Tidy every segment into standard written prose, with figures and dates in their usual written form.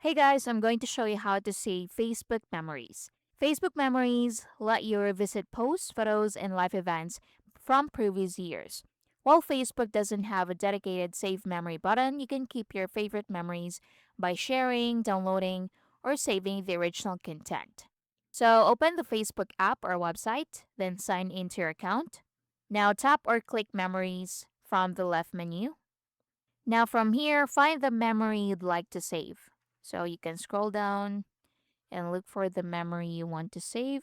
Hey guys, I'm going to show you how to save Facebook memories. Facebook memories let you revisit posts, photos, and live events from previous years. While Facebook doesn't have a dedicated save memory button, you can keep your favorite memories by sharing, downloading, or saving the original content. So open the Facebook app or website, then sign into your account. Now tap or click memories from the left menu. Now from here, find the memory you'd like to save. So you can scroll down and look for the memory you want to save.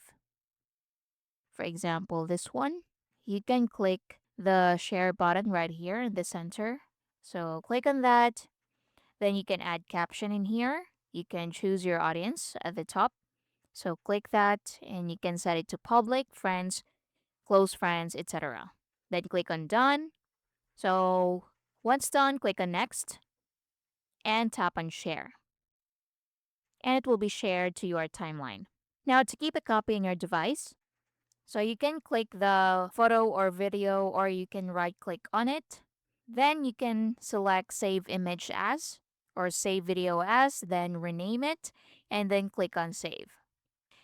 For example, this one. You can click the share button right here in the center. So click on that. Then you can add caption in here. You can choose your audience at the top. So click that and you can set it to public, friends, close friends, etc. Then click on done. So once done, click on next and tap on share. And it will be shared to your timeline. Now, to keep a copy in your device, so you can click the photo or video, or you can right click on it. Then you can select save image as or save video as, then rename it, and then click on save.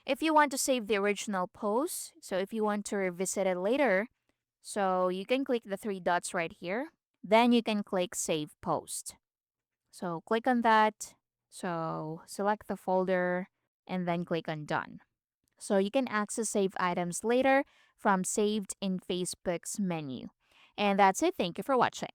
If you want to save the original post, so if you want to revisit it later, so you can click the three dots right here. Then you can click save post. So click on that. So select the folder and then click on done. So you can access save items later from saved in Facebook's menu. And that's it. Thank you for watching.